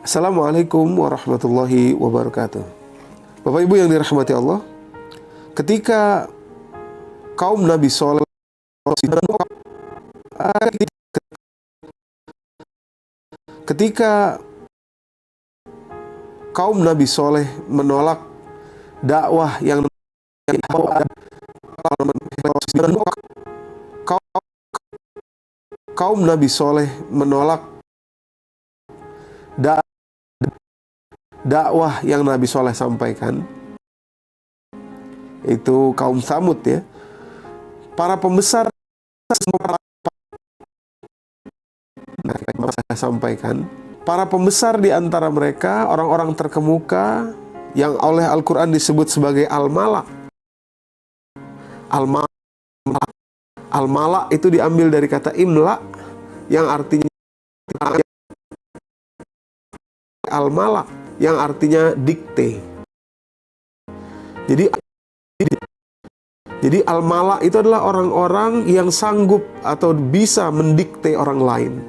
Assalamualaikum warahmatullahi wabarakatuh. Bapak Ibu yang dirahmati Allah, ketika kaum Nabi Soleh menolak dakwah yang kaum Nabi Soleh menolak dakwah yang Nabi Soleh sampaikan, itu kaum Tsamud ya. Para pembesar di antara mereka, orang-orang terkemuka yang oleh Al-Quran disebut sebagai Al-Mala. Al-Mala itu diambil dari kata imla yang artinya Al-Mala yang artinya dikte. Jadi Al-Mala itu adalah orang-orang yang sanggup atau bisa mendikte orang lain,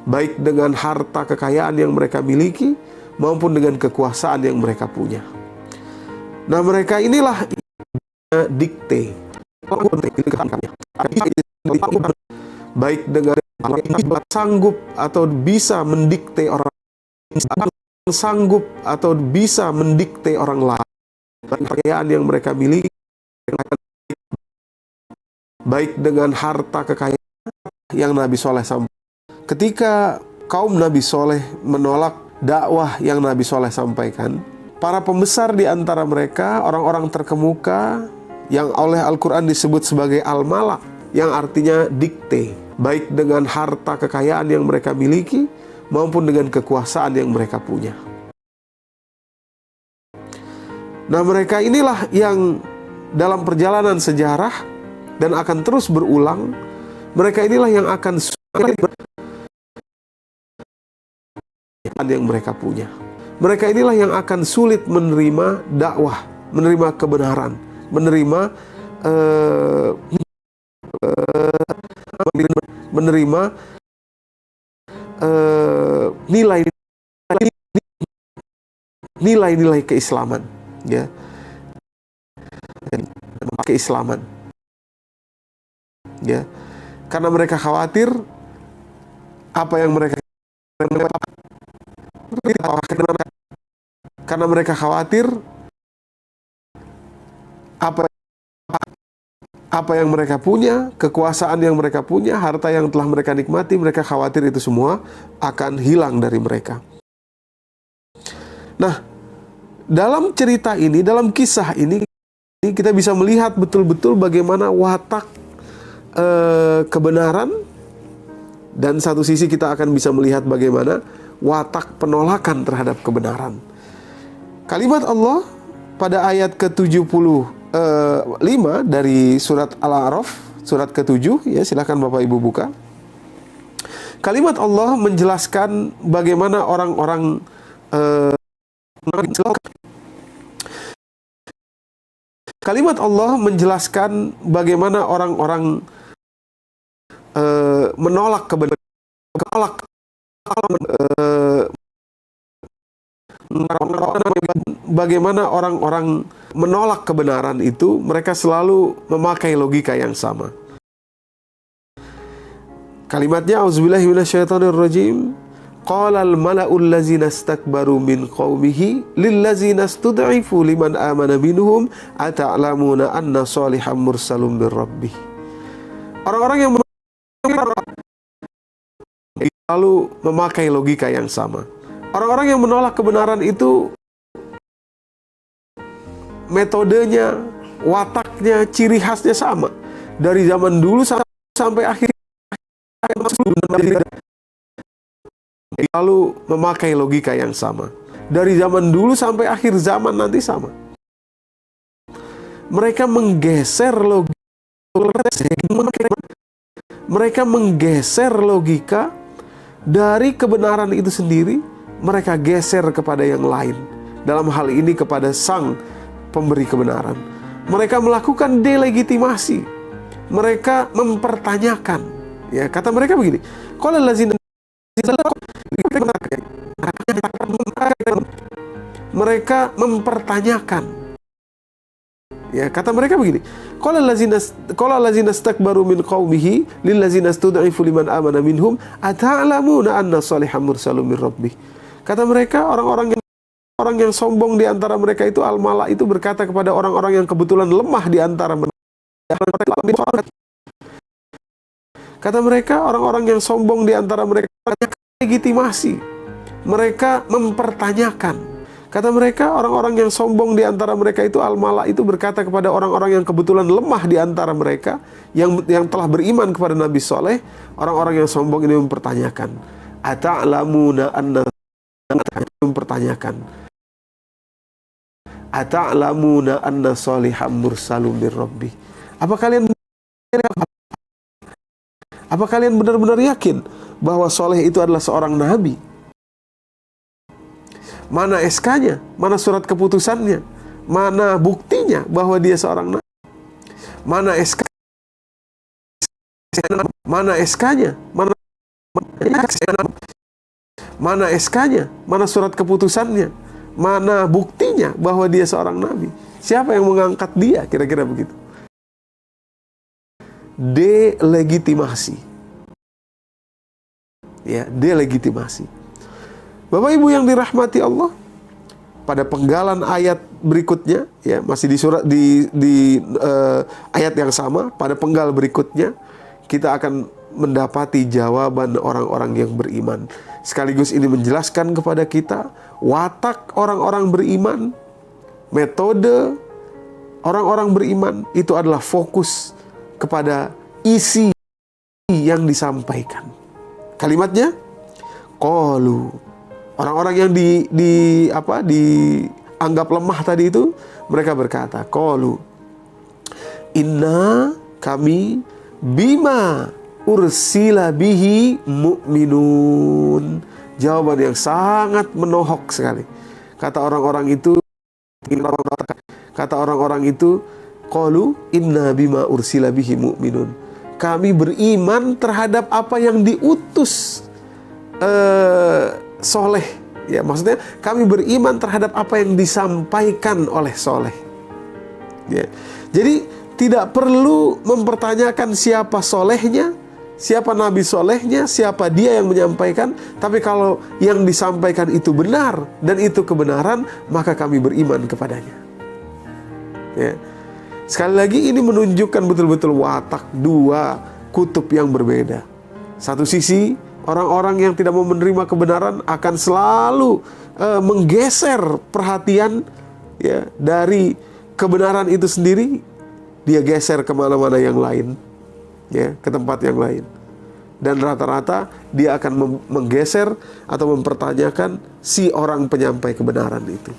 baik dengan harta kekayaan yang mereka miliki maupun dengan kekuasaan yang mereka punya. Nah, mereka inilah dikte, baik dengan sanggup atau bisa mendikte orang lain, kekayaan yang mereka miliki, baik dengan harta kekayaan yang Nabi Soleh sampaikan. Ketika kaum Nabi Soleh menolak dakwah yang Nabi Soleh sampaikan, para pembesar di antara mereka, orang-orang terkemuka yang oleh Al-Quran disebut sebagai Al-Mala, yang artinya dikte, baik dengan harta kekayaan yang mereka miliki maupun dengan kekuasaan yang mereka punya. Nah, mereka inilah yang dalam perjalanan sejarah dan akan terus berulang, mereka inilah yang akan yang mereka punya. Mereka inilah yang akan sulit menerima dakwah, menerima kebenaran, menerima nilai-nilai keislaman, ya, keislaman, ya, karena mereka khawatir apa yang mereka apa yang mereka punya, kekuasaan yang mereka punya, harta yang telah mereka nikmati, mereka khawatir itu semua akan hilang dari mereka. Nah, dalam cerita ini, dalam kisah ini, kita bisa melihat betul-betul bagaimana watak kebenaran, dan satu sisi kita akan bisa melihat bagaimana watak penolakan terhadap kebenaran. Kalimat Allah pada ayat ke-75 dari surat Al-A'raf, surat ke-7, ya, silakan Bapak Ibu buka. Kalimat Allah menjelaskan bagaimana orang-orang menolak kebenaran, bagaimana orang-orang menolak kebenaran itu, mereka selalu memakai logika yang sama. Kalimatnya, auzubillahi minasyaitonirrajim, qalal mala'ul ladzina istakbaru min qaumihi lil ladzina istud'ifu liman amana minhum ata'lamuna anna shalihan mursalun bir rabbih. Orang-orang yang lalu memakai logika yang sama. Orang-orang yang menolak kebenaran itu metodenya, wataknya, ciri khasnya sama. Dari zaman dulu sampai akhir, lalu memakai logika yang sama. Dari zaman dulu sampai akhir zaman nanti sama. Mereka menggeser logika dari kebenaran itu sendiri, mereka geser kepada yang lain. Dalam hal ini kepada sang pemberi kebenaran. Mereka melakukan delegitimasi. Mereka mempertanyakan. Ya, kata mereka begini, Qala allazina mereka mempertanyakan. Ya, kata mereka begini. Qala allazina istakbaru min qaumihi lil ladzina istud'ifu liman amana minhum ata'lamuna anna Shalihan mursalun min rabbih. Kata mereka, orang yang sombong di antara mereka itu, al-mala itu berkata kepada orang-orang yang kebetulan lemah di antara mereka. Kata mereka, orang-orang yang sombong di antara mereka legitimasi. Mereka mempertanyakan. Kata mereka, orang-orang yang sombong di antara mereka itu, al-mala itu berkata kepada orang-orang yang kebetulan lemah di antara mereka, yang telah beriman kepada Nabi Saleh. Orang-orang yang sombong ini mempertanyakan, ata'lamuna anna, mempertanyakan, ata'lamuna anna Shalihan mursalun min rabbih. Apa kalian benar-benar yakin bahwa Saleh itu adalah seorang nabi? Mana SK-nya? Mana surat keputusannya? Mana buktinya bahwa dia seorang nabi? Mana SK? Mana SK-nya? Mana SK-nya? Mana surat keputusannya? Mana buktinya bahwa dia seorang nabi? Siapa yang mengangkat dia? Kira-kira begitu. Delegitimasi. Ya, delegitimasi. Bapak Ibu yang dirahmati Allah, pada penggalan ayat berikutnya, ya, masih di ayat yang sama, pada penggal berikutnya kita akan mendapati jawaban orang-orang yang beriman. Sekaligus ini menjelaskan kepada kita watak orang-orang beriman, metode orang-orang beriman itu adalah fokus kepada isi yang disampaikan. Kalimatnya, qalu. Orang-orang yang dianggap lemah tadi itu, mereka berkata, qalu, inna, kami, bima ursila bihi mu'minun. Jawaban yang sangat menohok sekali. Kata orang-orang itu, qalu inna bima ursila bihi mu'minun. Kami beriman terhadap apa yang diutus Soleh. Ya, maksudnya kami beriman terhadap apa yang disampaikan oleh Soleh. Ya. Jadi tidak perlu mempertanyakan siapa solehnya, siapa Nabi solehnya, siapa dia yang menyampaikan. Tapi kalau yang disampaikan itu benar dan itu kebenaran, maka kami beriman kepadanya. Ya. Sekali lagi ini menunjukkan betul-betul watak dua kutub yang berbeda. Satu sisi, orang-orang yang tidak mau menerima kebenaran akan selalu menggeser perhatian, ya, dari kebenaran itu sendiri. Dia geser kemana-mana yang lain, ya, ke tempat yang lain. Dan rata-rata dia akan menggeser atau mempertanyakan si orang penyampai kebenaran itu.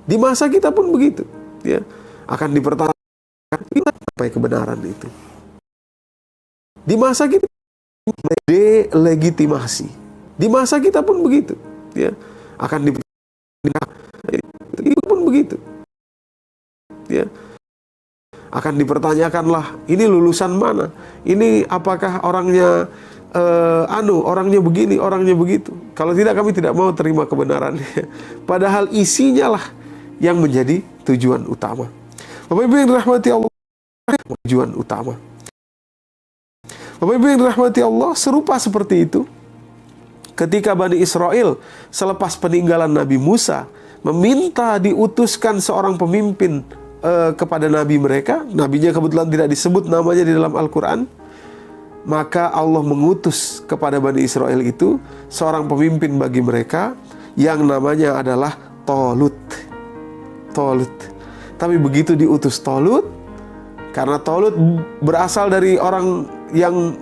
Di masa kita pun begitu, ya, akan dipertanyakan penyampai kebenaran itu. Di masa kita delegitimasi. Di masa kita pun begitu, ya, akan itu pun begitu, ya, akan dipertanyakanlah, ini lulusan mana, ini apakah orangnya orangnya begini, orangnya begitu. Kalau tidak, kami tidak mau terima kebenaran. Padahal isinya lah yang menjadi tujuan utama. Bapak Ibu yang dirahmati Allah, tujuan utama. Bapak Ibu yang dirahmati Allah, serupa seperti itu ketika Bani Israel selepas peninggalan Nabi Musa meminta diutuskan seorang pemimpin kepada nabi mereka. Nabinya kebetulan tidak disebut namanya di dalam Al-Quran. Maka Allah mengutus kepada Bani Israel itu seorang pemimpin bagi mereka yang namanya adalah Tolut. Tapi begitu diutus Tolut, karena Tolut berasal dari orang yang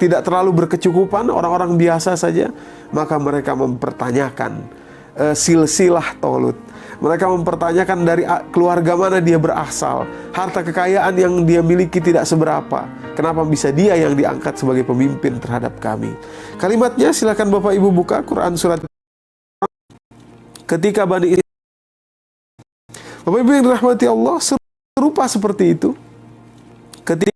tidak terlalu berkecukupan, orang-orang biasa saja, maka mereka mempertanyakan silsilah Tolut. Mereka mempertanyakan dari keluarga mana dia berasal, harta kekayaan yang dia miliki tidak seberapa, kenapa bisa dia yang diangkat sebagai pemimpin terhadap kami. Kalimatnya silakan Bapak Ibu buka Quran surat ketika Bani Israel. Bapak Ibu yang dirahmati Allah, serupa seperti itu ketika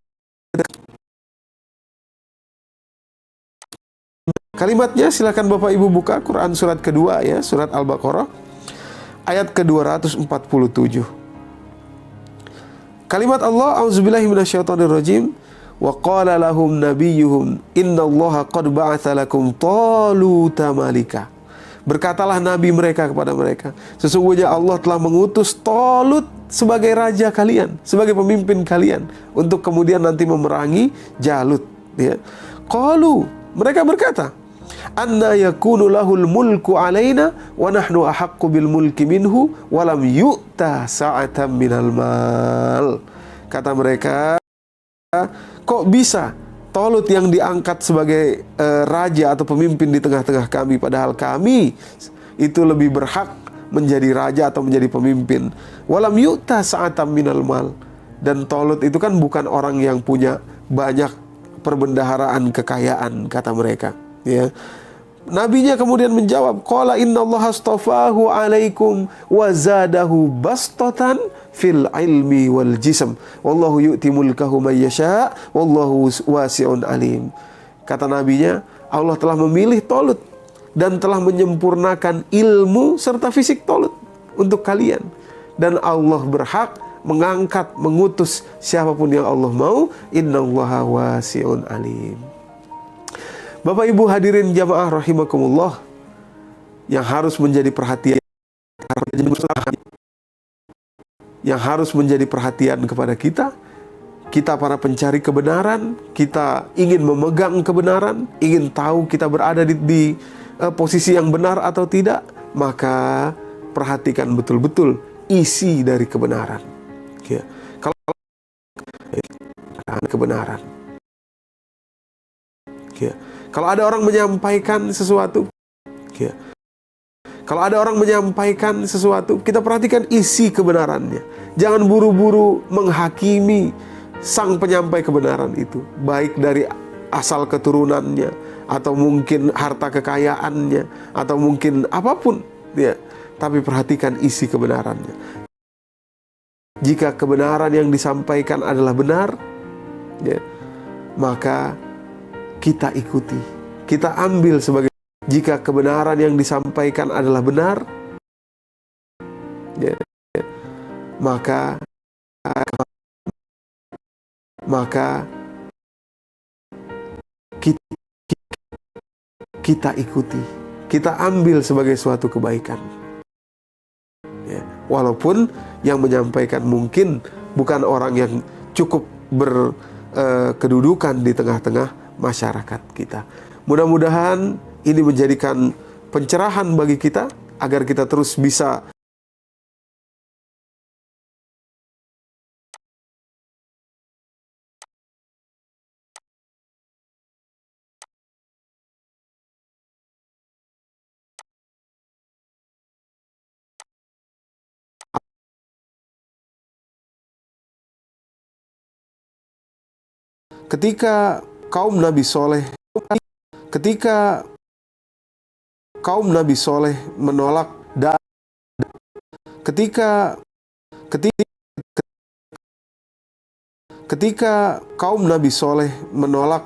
Kalimatnya silakan Bapak Ibu buka Quran surat kedua ya, surat Al-Baqarah ayat ke-247. Kalimat Allah, auzubillahi minasyaitonirrajim, wa qala lahum nabiyyuhum innallaha qad ba'atsa lakum taluta malika. Berkatalah nabi mereka kepada mereka, sesungguhnya Allah telah mengutus Talut sebagai raja kalian, sebagai pemimpin kalian, untuk kemudian nanti memerangi Jalut ya. Qalu, mereka berkata, anna yakunu lahul mulku alaina wa nahnu ahaqqu bil mulki minhu wa lam yu'ta sa'atan minal mal. Kata mereka, kok bisa Talut yang diangkat sebagai raja atau pemimpin di tengah-tengah kami, padahal kami itu lebih berhak menjadi raja atau menjadi pemimpin. Walam yu'ta sa'atan minal mal. Dan Talut itu kan bukan orang yang punya banyak perbendaharaan kekayaan, kata mereka ya. Nabinya kemudian menjawab, qala innallaha astafahu alaikum wa zadahu bastatan fil ilmi wal jism wallahu yu'ti mulkahu may yasha wallahu wasi'un alim. Kata nabinya, Allah telah memilih Talut dan telah menyempurnakan ilmu serta fisik Talut untuk kalian, dan Allah berhak mengangkat, mengutus siapapun yang Allah mau. Innallaha wasi'un alim. Bapak Ibu hadirin jamaah rahimakumullah, yang harus menjadi perhatian kepada kita para pencari kebenaran, kita ingin memegang kebenaran, ingin tahu kita berada di posisi yang benar atau tidak, maka perhatikan betul-betul isi dari kebenaran ya. Kalau kebenaran ya. Kalau ada orang menyampaikan sesuatu ya, kita perhatikan isi kebenarannya. Jangan buru-buru menghakimi sang penyampai kebenaran itu, baik dari asal keturunannya, atau mungkin harta kekayaannya, atau mungkin apapun ya. Tapi perhatikan isi kebenarannya. Jika kebenaran yang disampaikan adalah benar ya, maka kita ikuti, kita ambil sebagai. Jika kebenaran yang disampaikan adalah benar ya, maka kita ikuti, kita ambil sebagai suatu kebaikan ya. Walaupun yang menyampaikan mungkin bukan orang yang cukup berkedudukan di tengah-tengah masyarakat kita. Mudah-mudahan ini menjadikan pencerahan bagi kita agar kita terus bisa ketika kaum Nabi Soleh menolak ketika kaum Nabi Soleh menolak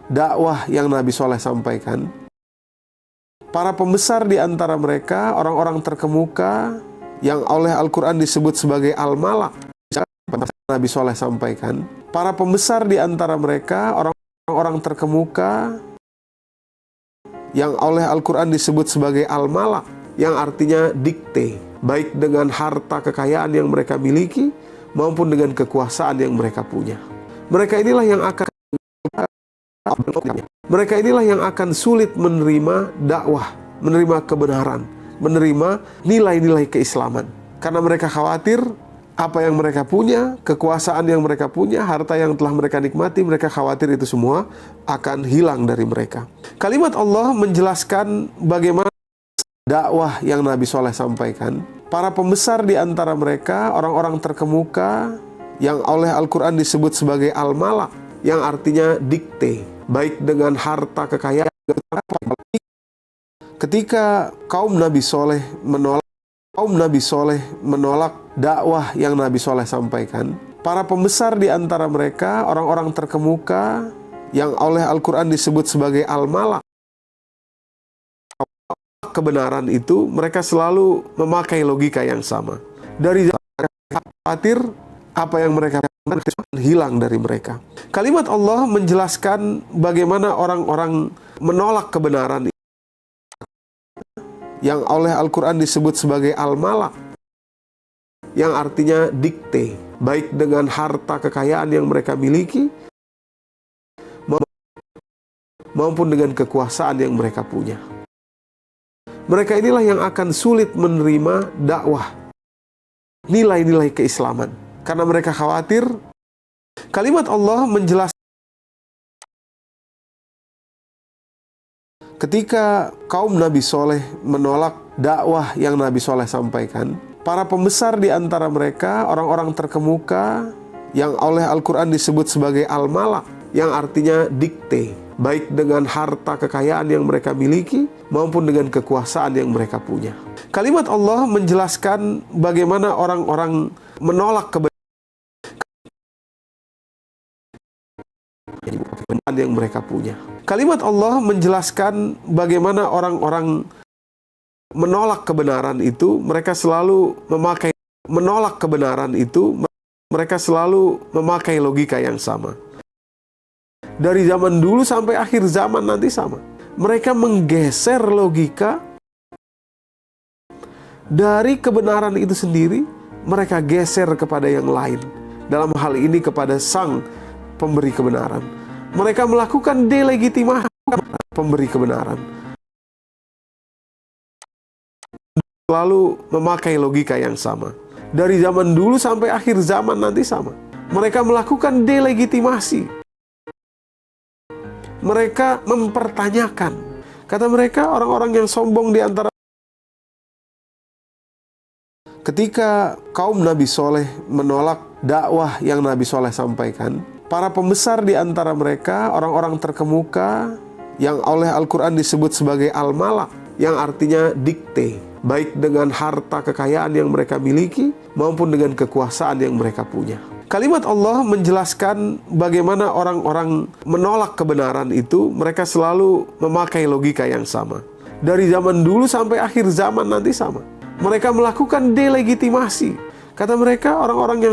dakwah yang Nabi Soleh sampaikan, para pembesar di antara mereka, orang-orang terkemuka yang oleh Al-Quran disebut sebagai Al-Malak, Nabi Soleh sampaikan, para pembesar di antara mereka, orang-orang terkemuka yang oleh Al-Quran disebut sebagai Al-Malak, yang artinya dikte, baik dengan harta kekayaan yang mereka miliki maupun dengan kekuasaan yang mereka punya. Mereka inilah yang akan sulit menerima dakwah, menerima kebenaran, menerima nilai-nilai keislaman, karena mereka khawatir apa yang mereka punya, kekuasaan yang mereka punya, harta yang telah mereka nikmati, mereka khawatir itu semua akan hilang dari mereka. Kalimat Allah menjelaskan bagaimana dakwah yang Nabi Soleh sampaikan. Para pembesar di antara mereka, orang-orang terkemuka yang oleh Al-Quran disebut sebagai Al-Malak, yang artinya dikte, baik dengan harta kekayaan. Ketika kaum Nabi Soleh menolak dakwah yang Nabi Soleh sampaikan, para pembesar di antara mereka, orang-orang terkemuka yang oleh Al-Quran disebut sebagai al-mala. Kebenaran itu mereka selalu memakai logika yang sama. Dari khawatir apa yang mereka hilang dari mereka. Kalimat Allah menjelaskan bagaimana orang-orang menolak kebenaran yang oleh Al-Quran disebut sebagai al-mala, yang artinya dikte, baik dengan harta kekayaan yang mereka miliki maupun dengan kekuasaan yang mereka punya. Mereka inilah yang akan sulit menerima dakwah, nilai-nilai keislaman, karena mereka khawatir. Kalimat Allah menjelaskan ketika kaum Nabi Soleh menolak dakwah yang Nabi Soleh sampaikan, para pembesar di antara mereka, orang-orang terkemuka yang oleh Al-Quran disebut sebagai al-mala, yang artinya dikte, baik dengan harta kekayaan yang mereka miliki maupun dengan kekuasaan yang mereka punya. Kalimat Allah menjelaskan bagaimana orang-orang menolak kebenaran yang mereka punya. Kalimat Allah menjelaskan bagaimana orang-orang menolak kebenaran itu mereka selalu memakai logika yang sama. Dari zaman dulu sampai akhir zaman nanti sama. Mereka menggeser logika dari kebenaran itu sendiri, mereka geser kepada yang lain. Dalam hal ini kepada sang pemberi kebenaran. Mereka melakukan delegitimasi pemberi kebenaran. Lalu memakai logika yang sama. Dari zaman dulu sampai akhir zaman nanti sama. Mereka melakukan delegitimasi. Mereka mempertanyakan. Kata mereka, orang-orang yang sombong di antara ketika kaum Nabi Soleh menolak dakwah yang Nabi Soleh sampaikan, para pembesar di antara mereka, orang-orang terkemuka yang oleh Al-Quran disebut sebagai al-mala, yang artinya dikte, baik dengan harta kekayaan yang mereka miliki maupun dengan kekuasaan yang mereka punya. Kalimat Allah menjelaskan bagaimana orang-orang menolak kebenaran itu mereka selalu memakai logika yang sama. Dari zaman dulu sampai akhir zaman nanti sama. Mereka melakukan delegitimasi. Kata mereka, orang-orang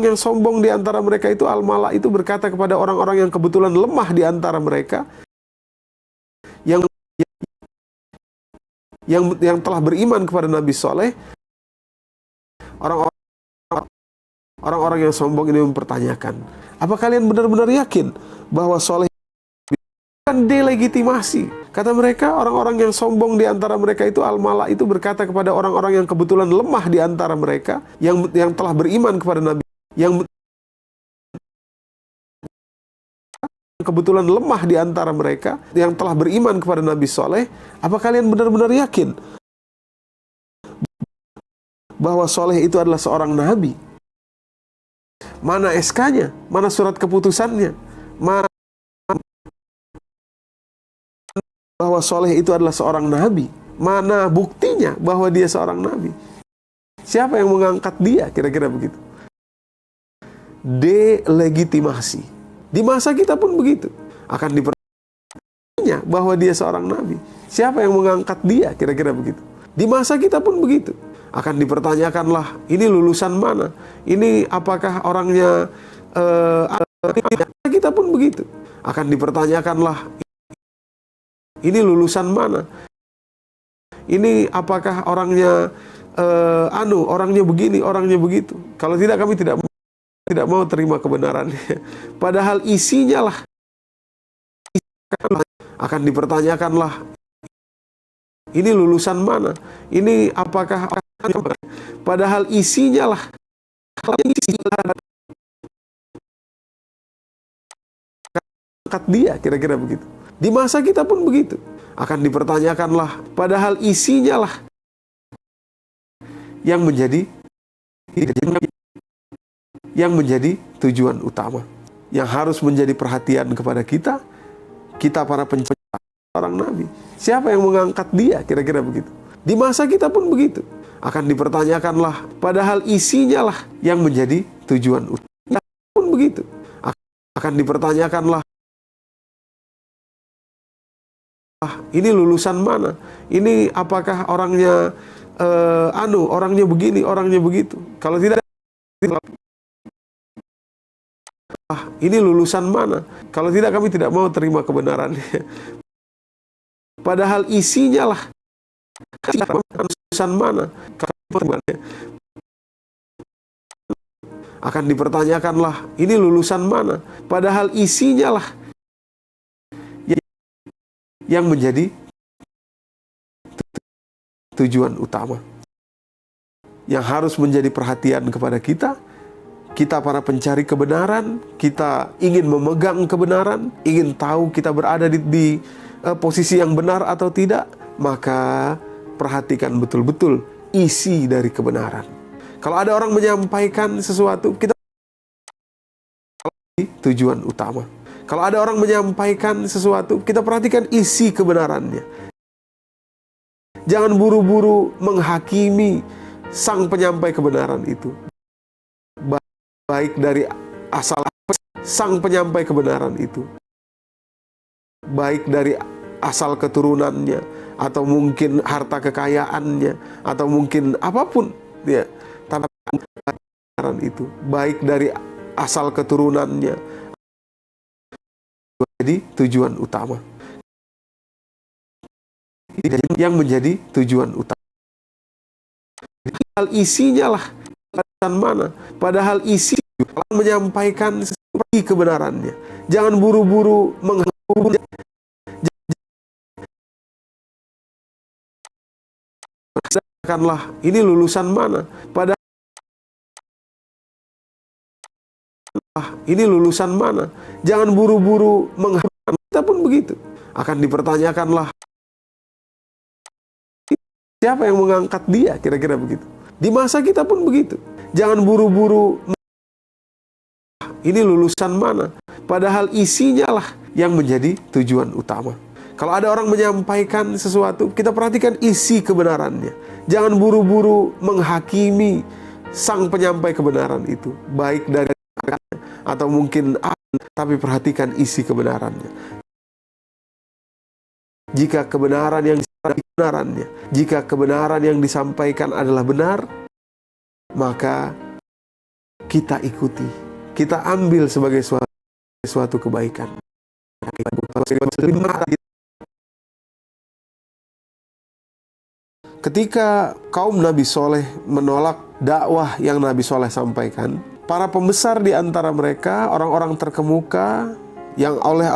yang sombong di antara mereka itu al-mala itu berkata kepada orang-orang yang kebetulan lemah di antara mereka yang telah beriman kepada Nabi Soleh. Orang-orang yang sombong ini mempertanyakan, apa kalian benar-benar yakin bahwa Soleh bukan delegitimasi? Kata mereka, orang-orang yang sombong di antara mereka itu al-mala itu berkata kepada orang-orang yang kebetulan lemah di antara mereka yang telah beriman kepada Nabi, yang kebetulan lemah di antara mereka yang telah beriman kepada Nabi Soleh, apa kalian benar-benar yakin bahwa Soleh itu adalah seorang nabi? Mana SK-nya? Mana surat keputusannya? Mana bahwa Soleh itu adalah seorang nabi? Mana buktinya bahwa dia seorang nabi? Siapa yang mengangkat dia? Kira-kira begitu. Delegitimasi. Di masa kita pun begitu. Akan dipertanyakan bahwa dia seorang nabi. Siapa yang mengangkat dia? Kira-kira begitu. Di masa kita pun begitu. Akan dipertanyakanlah, ini lulusan mana? Ini apakah orangnya kita pun begitu. Akan dipertanyakanlah, ini lulusan mana? Ini apakah orangnya orangnya begini, orangnya begitu. Kalau tidak, kami tidak mau terima kebenarannya. Padahal isinya lah akan dipertanyakanlah, ini lulusan mana? Ini apakah padahal isinya lah angkat dia, kira-kira begitu. Di masa kita pun begitu. Akan dipertanyakanlah, padahal isinya lah yang menjadi tujuan utama, yang harus menjadi perhatian kepada kita para pencari orang nabi. Siapa yang mengangkat dia? Kira-kira begitu. Di masa kita pun begitu. akan dipertanyakanlah, padahal isinya lah yang menjadi tujuan utama. Pun begitu, akan dipertanyakanlah, ini lulusan mana? Ini apakah orangnya orangnya begini, orangnya begitu. Kalau tidak, ini lulusan mana? Kalau tidak, kami tidak mau terima kebenarannya. Padahal isinya lah lulusan mana? Akan dipertanyakanlah, ini lulusan mana? Padahal isinya lah yang menjadi tujuan utama. Yang harus menjadi perhatian kepada kita para pencari kebenaran, kita ingin memegang kebenaran, ingin tahu kita berada di posisi yang benar atau tidak, maka perhatikan betul-betul isi dari kebenaran. Kalau ada orang menyampaikan sesuatu, kita tujuan utama. Kalau ada orang menyampaikan sesuatu, kita perhatikan isi kebenarannya. Jangan buru-buru menghakimi sang penyampai kebenaran itu. Baik dari asal sang penyampai kebenaran itu. Baik dari asal keturunannya, atau mungkin harta kekayaannya, atau mungkin apapun. Ya, tapi kebenaran itu. Baik dari asal keturunannya, jadi tujuan utama. Yang menjadi tujuan utama. Padahal isinya lah mana? Padahal isi menyampaikan seperti kebenarannya. Jangan buru-buru menghakimi. Katakanlah, ini lulusan mana? Padahal ini lulusan mana? Jangan buru-buru menghakimi. Kita pun begitu. Akan dipertanyakanlah, siapa yang mengangkat dia? Kira-kira begitu. Di masa kita pun begitu. Jangan buru-buru, ini lulusan mana? Padahal isinya lah yang menjadi tujuan utama. Kalau ada orang menyampaikan sesuatu, kita perhatikan isi kebenarannya. Jangan buru-buru menghakimi sang penyampai kebenaran itu. Baik dari atau mungkin tapi perhatikan isi kebenarannya. Jika kebenaran yang disampaikan adalah benar, maka kita ikuti, kita ambil sebagai suatu kebaikan. Ketika kaum Nabi Soleh menolak dakwah yang Nabi Soleh sampaikan, para pembesar di antara mereka, orang-orang terkemuka yang oleh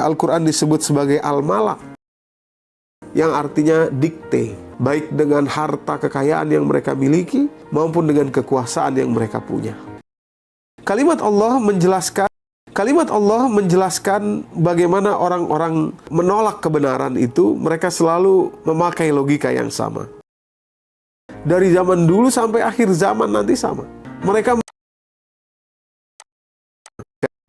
Al-Quran disebut sebagai al-malak, yang artinya dikte, baik dengan harta kekayaan yang mereka miliki maupun dengan kekuasaan yang mereka punya. Kalimat Allah menjelaskan bagaimana orang-orang menolak kebenaran itu, mereka selalu memakai logika yang sama. Dari zaman dulu sampai akhir zaman nanti sama. Mereka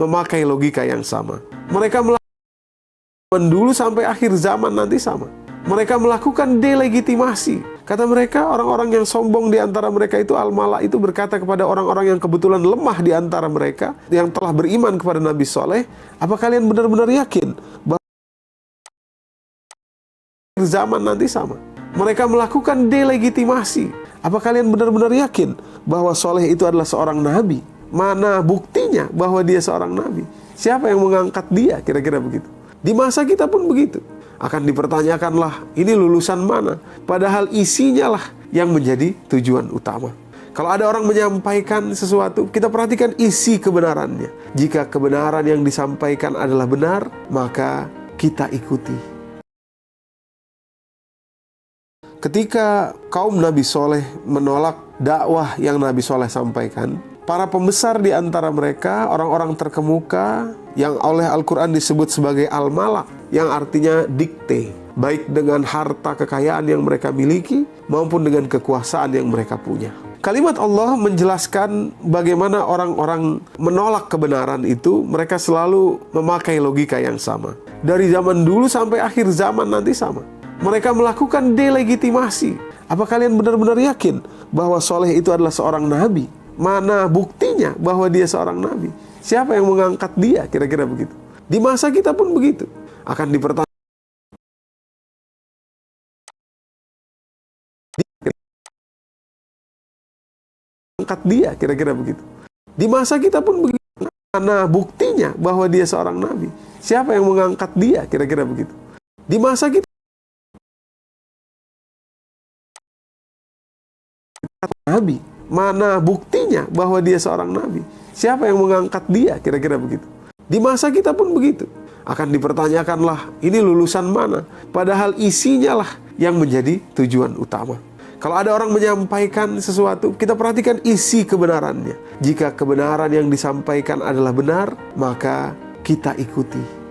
memakai logika yang sama. Mereka melakukan dulu sampai akhir zaman nanti sama. Mereka melakukan delegitimasi. Kata mereka, orang-orang yang sombong di antara mereka itu, al-malak itu berkata kepada orang-orang yang kebetulan lemah di antara mereka, yang telah beriman kepada Nabi Soleh, apa kalian benar-benar yakin bahwa zaman nanti sama? Mereka melakukan delegitimasi. Apa kalian benar-benar yakin bahwa Soleh itu adalah seorang nabi? Mana buktinya bahwa dia seorang nabi? Siapa yang mengangkat dia? Kira-kira begitu. Di masa kita pun begitu. Akan dipertanyakanlah, ini lulusan mana? Padahal isinya lah yang menjadi tujuan utama. Kalau ada orang menyampaikan sesuatu, kita perhatikan isi kebenarannya. Jika kebenaran yang disampaikan adalah benar, maka kita ikuti. Ketika kaum Nabi Soleh menolak dakwah yang Nabi Soleh sampaikan, para pembesar di antara mereka, orang-orang terkemuka yang oleh Al-Quran disebut sebagai al-malak, yang artinya dikte, baik dengan harta kekayaan yang mereka miliki maupun dengan kekuasaan yang mereka punya. Kalimat Allah menjelaskan bagaimana orang-orang menolak kebenaran itu, mereka selalu memakai logika yang sama. Dari zaman dulu sampai akhir zaman nanti sama. Mereka melakukan delegitimasi. Apa kalian benar-benar yakin bahwa Soleh itu adalah seorang nabi? Mana buktinya bahwa dia seorang nabi? Siapa yang mengangkat dia? Kira-kira begitu. Di masa kita pun begitu. Akan dipertanyakan. Angkat dia, kira-kira begitu. Di masa kita pun begitu. Mana buktinya bahwa dia seorang nabi? Siapa yang mengangkat dia? Kira-kira begitu. Di masa kita nabi. Mana buktinya bahwa dia seorang nabi? Siapa yang mengangkat dia? Kira-kira begitu. Di masa kita pun begitu. Akan dipertanyakanlah, ini lulusan mana? Padahal isinya lah yang menjadi tujuan utama. Kalau ada orang menyampaikan sesuatu, kita perhatikan isi kebenarannya. Jika kebenaran yang disampaikan adalah benar, maka kita ikuti.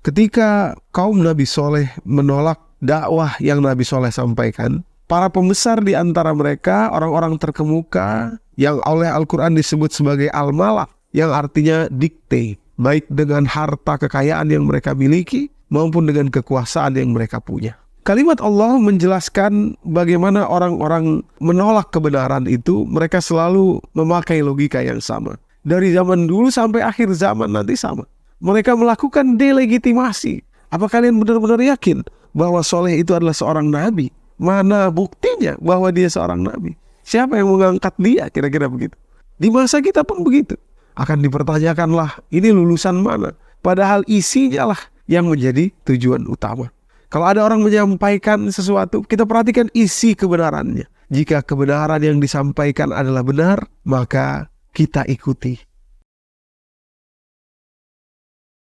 Ketika kaum Nabi Soleh menolak dakwah yang Nabi Soleh sampaikan, para pembesar di antara mereka, orang-orang terkemuka yang oleh Al-Quran disebut sebagai al-malak, yang artinya dikte, baik dengan harta kekayaan yang mereka miliki maupun dengan kekuasaan yang mereka punya. Kalimat Allah menjelaskan bagaimana orang-orang menolak kebenaran itu, mereka selalu memakai logika yang sama. Dari zaman dulu sampai akhir zaman nanti sama. Mereka melakukan delegitimasi. Apa kalian benar-benar yakin bahwa Soleh itu adalah seorang nabi? Mana buktinya bahwa dia seorang nabi? Siapa yang mengangkat dia? Kira-kira begitu. Di masa kita pun begitu. Akan dipertanyakanlah, ini lulusan mana? Padahal isinya lah yang menjadi tujuan utama. Kalau ada orang menyampaikan sesuatu, kita perhatikan isi kebenarannya. Jika kebenaran yang disampaikan adalah benar, maka kita ikuti.